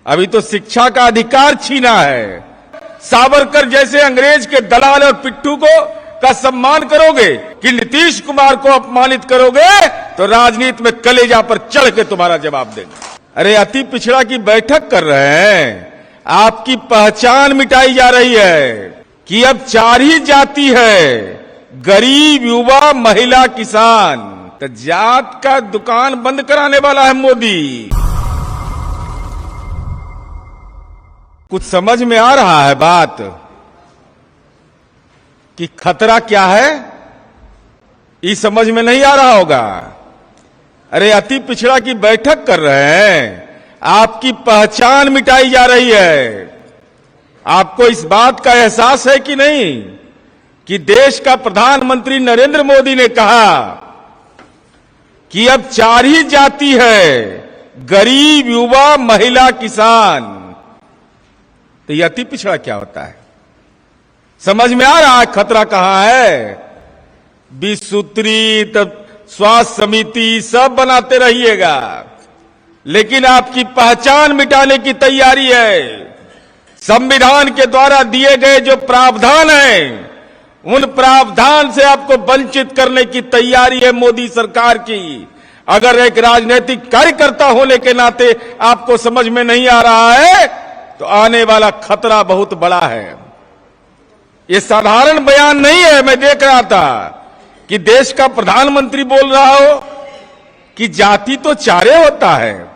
अभी तो शिक्षा का अधिकार छीना है। सावरकर जैसे अंग्रेज के दलाल और पिट्ठू का सम्मान करोगे कि नीतीश कुमार को अपमानित करोगे तो राजनीति में कलेजा पर चढ़ के तुम्हारा जवाब देंगे। अरे अति पिछड़ा की बैठक कर रहे हैं, आपकी पहचान मिटाई जा रही है कि अब 4 ही जाति है, गरीब, युवा, महिला, किसान। तो जात का दुकान बंद कराने वाला है मोदी। कुछ समझ में आ रहा है बात कि खतरा क्या है? ये समझ में नहीं आ रहा होगा। अरे अति पिछड़ा की बैठक कर रहे हैं, आपकी पहचान मिटाई जा रही है। आपको इस बात का एहसास है कि नहीं कि देश का प्रधानमंत्री नरेंद्र मोदी ने कहा कि अब 4 ही जाति है, गरीब, युवा, महिला, किसान। तो ये अति पिछड़ा क्या होता है? समझ में आ रहा है खतरा कहां है? 20 सूत्री, तब स्वास्थ्य समिति सब बनाते रहिएगा, लेकिन आपकी पहचान मिटाने की तैयारी है। संविधान के द्वारा दिए गए जो प्रावधान हैं, उन प्रावधान से आपको वंचित करने की तैयारी है मोदी सरकार की। अगर एक राजनीतिक कार्यकर्ता होने के नाते आपको समझ में नहीं आ रहा है तो आने वाला खतरा बहुत बड़ा है। ये साधारण बयान नहीं है। मैं देख रहा था कि देश का प्रधानमंत्री बोल रहा हो कि जाति तो 4 होता है,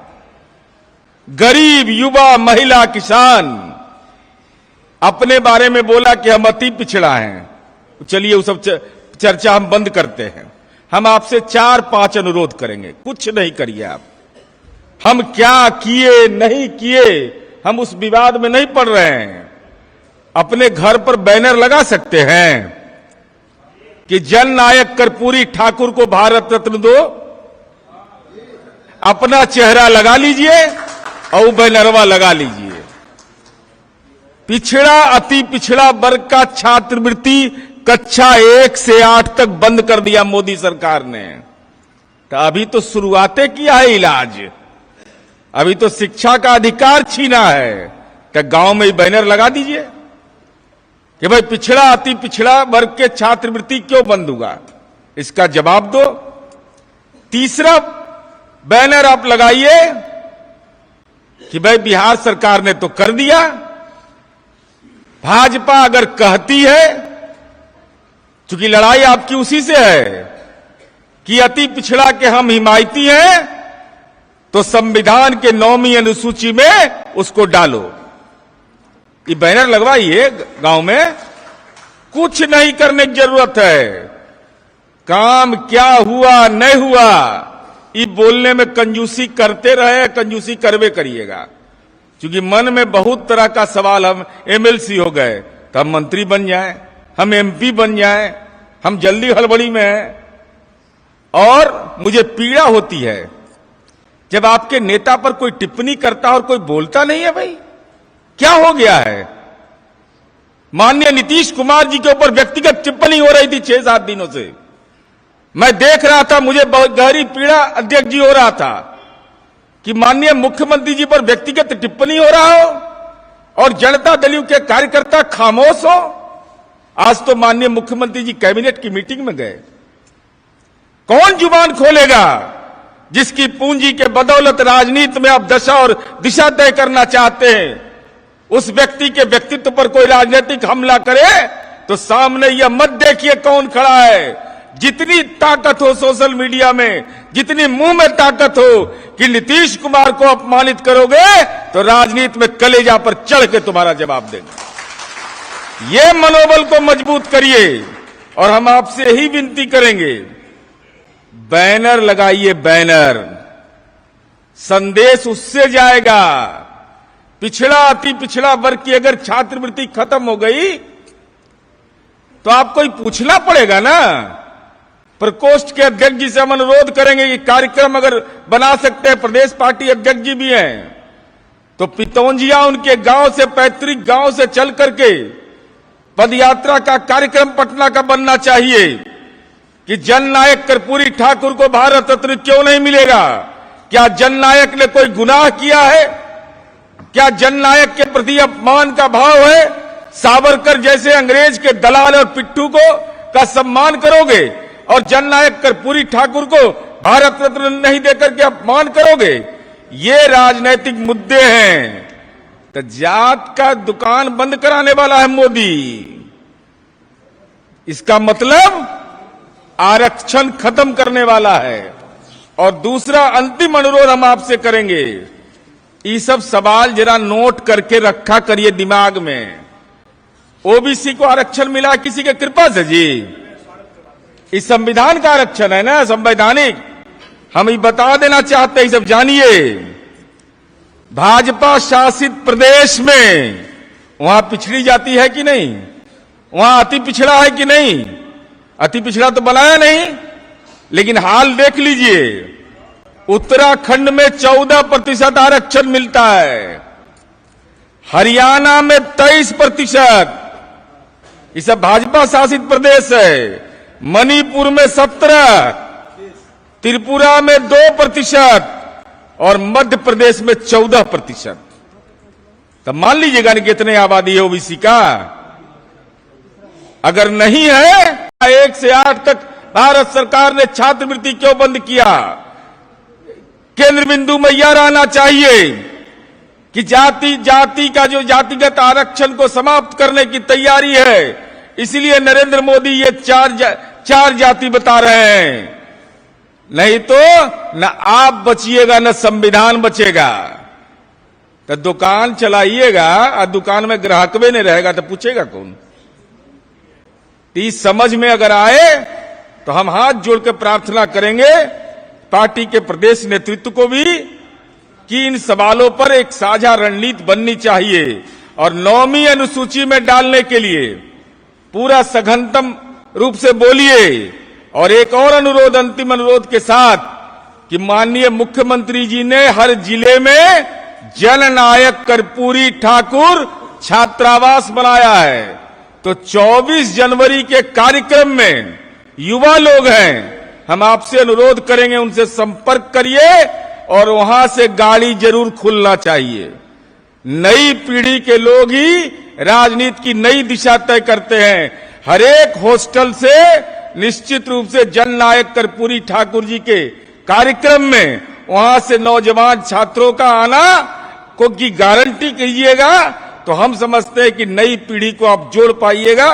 गरीब, युवा, महिला, किसान। अपने बारे में बोला कि हम अति पिछड़ा हैं। चलिए वो सब चर्चा हम बंद करते हैं। हम आपसे 4-5 अनुरोध करेंगे, कुछ नहीं करिए आप। हम क्या किए नहीं किए, हम उस विवाद में नहीं पड़ रहे हैं। अपने घर पर बैनर लगा सकते हैं कि जन नायक कर्पूरी ठाकुर को भारत रत्न दो। अपना चेहरा लगा लीजिए और बैनरवा लगा लीजिए। पिछड़ा, अति पिछड़ा वर्ग का छात्रवृत्ति कक्षा 1 से 8 तक बंद कर दिया मोदी सरकार ने। तो अभी तो शुरुआतें किया है इलाज। अभी तो शिक्षा का अधिकार छीना है। क्या गांव में ही बैनर लगा दीजिए कि भाई पिछड़ा, अति पिछड़ा वर्ग के छात्रवृत्ति क्यों बंद हुआ? इसका जवाब दो। तीसरा बैनर आप लगाइए कि भाई बिहार सरकार ने तो कर दिया। भाजपा अगर कहती है, चूंकि लड़ाई आपकी उसी से है कि अति पिछड़ा के हम हिमायती हैं, तो संविधान के 9वीं अनुसूची में उसको डालो। ये बैनर लगवाइए गांव में। कुछ नहीं करने की जरूरत है। काम क्या हुआ नहीं हुआ, ये बोलने में कंजूसी करते रहे, कंजूसी करवे करिएगा। क्योंकि मन में बहुत तरह का सवाल, हम एमएलसी हो गए तो हम मंत्री बन जाएं, हम एमपी बन जाएं, हम जल्दी हड़बड़ी में हैं। और मुझे पीड़ा होती है जब आपके नेता पर कोई टिप्पणी करता और कोई बोलता नहीं है। भाई क्या हो गया है? माननीय नीतीश कुमार जी के ऊपर व्यक्तिगत टिप्पणी हो रही थी 6-7 दिनों से। मैं देख रहा था, मुझे बहुत गहरी पीड़ा अध्यक्ष जी हो रहा था कि माननीय मुख्यमंत्री जी पर व्यक्तिगत टिप्पणी हो रहा हो और जनता दल के कार्यकर्ता खामोश हो। आज तो माननीय मुख्यमंत्री जी कैबिनेट की मीटिंग में गए। कौन जुबान खोलेगा जिसकी पूंजी के बदौलत राजनीति में आप दशा और दिशा तय करना चाहते हैं? उस व्यक्ति के व्यक्तित्व पर कोई राजनीतिक हमला करे तो सामने यह मत देखिए कौन खड़ा है। जितनी ताकत हो सोशल मीडिया में, जितनी मुंह में ताकत हो कि नीतीश कुमार को अपमानित करोगे तो राजनीति में कलेजा पर चढ़ के तुम्हारा जवाब देंगे। ये मनोबल को मजबूत करिए। और हम आपसे यही विनती करेंगे, बैनर लगाइए, बैनर। संदेश उससे जाएगा। पिछड़ा, अति पिछड़ा वर्ग की अगर छात्रवृत्ति खत्म हो गई तो आपको ही पूछना पड़ेगा ना। प्रकोष्ठ के अध्यक्ष जी से हम अनुरोध करेंगे कि कार्यक्रम अगर बना सकते हैं, प्रदेश पार्टी अध्यक्ष जी भी हैं, तो पितौंजिया उनके गांव से, पैतृक गांव से चल करके पदयात्रा का कार्यक्रम पटना का बनना चाहिए कि जननायक कर्पूरी ठाकुर को भारत रत्न क्यों नहीं मिलेगा? क्या जननायक ने कोई गुनाह किया है? क्या जननायक के प्रति अपमान का भाव है? सावरकर जैसे अंग्रेज के दलाल और पिट्ठू को का सम्मान करोगे और जननायक कर्पूरी ठाकुर को भारत रत्न नहीं देकर के अपमान करोगे? ये राजनीतिक मुद्दे हैं। तो जात का दुकान बंद कराने वाला है मोदी। इसका मतलब आरक्षण खत्म करने वाला है। और दूसरा अंतिम अनुरोध हम आपसे करेंगे, ये सब सवाल जरा नोट करके रखा करिए दिमाग में। ओबीसी को आरक्षण मिला किसी के कृपा से जी? इस संविधान का आरक्षण है ना, संवैधानिक। हम ये बता देना चाहते हैं, सब जानिए। भाजपा शासित प्रदेश में वहां पिछड़ी जाती है कि नहीं? वहां अति पिछड़ा है कि नहीं? अति पिछड़ा तो बनाया नहीं, लेकिन हाल देख लीजिए। उत्तराखंड में 14% आरक्षण मिलता है, हरियाणा में 23%। ये सब भाजपा शासित प्रदेश है। मणिपुर में 17%, त्रिपुरा में 2% और मध्य प्रदेश में 14%। तब मान लीजिएगा नहीं कितने आबादी है ओबीसी का। अगर नहीं है, 1 से 8 तक भारत सरकार ने छात्रवृत्ति क्यों बंद किया? केंद्र बिंदु में यह रहना चाहिए कि जाति का जो जातिगत आरक्षण को समाप्त करने की तैयारी है, इसलिए नरेंद्र मोदी ये चार जाति बता रहे हैं। नहीं तो न आप बचिएगा न संविधान बचेगा। तो दुकान चलाइएगा और दुकान में ग्राहक भी नहीं रहेगा तो पूछेगा कौन? इस समझ में अगर आए तो हम हाथ जोड़ के प्रार्थना करेंगे पार्टी के प्रदेश नेतृत्व को भी कि इन सवालों पर एक साझा रणनीति बननी चाहिए और 9वीं अनुसूची में डालने के लिए पूरा सघनतम रूप से बोलिए। और एक और अनुरोध, अंतिम अनुरोध के साथ, कि माननीय मुख्यमंत्री जी ने हर जिले में जननायक कर्पूरी ठाकुर छात्रावास बनाया है। तो 24 जनवरी के कार्यक्रम में युवा लोग हैं, हम आपसे अनुरोध करेंगे उनसे संपर्क करिए और वहां से गाड़ी जरूर खुलना चाहिए। नई पीढ़ी के लोग ही राजनीति की नई दिशा तय करते हैं। हर एक हॉस्टल से निश्चित रूप से जननायक कर्पूरी ठाकुर जी के कार्यक्रम में वहां से नौजवान छात्रों का आना को की गारंटी कीजिएगा, तो हम समझते हैं कि नई पीढ़ी को आप जोड़ पाइएगा।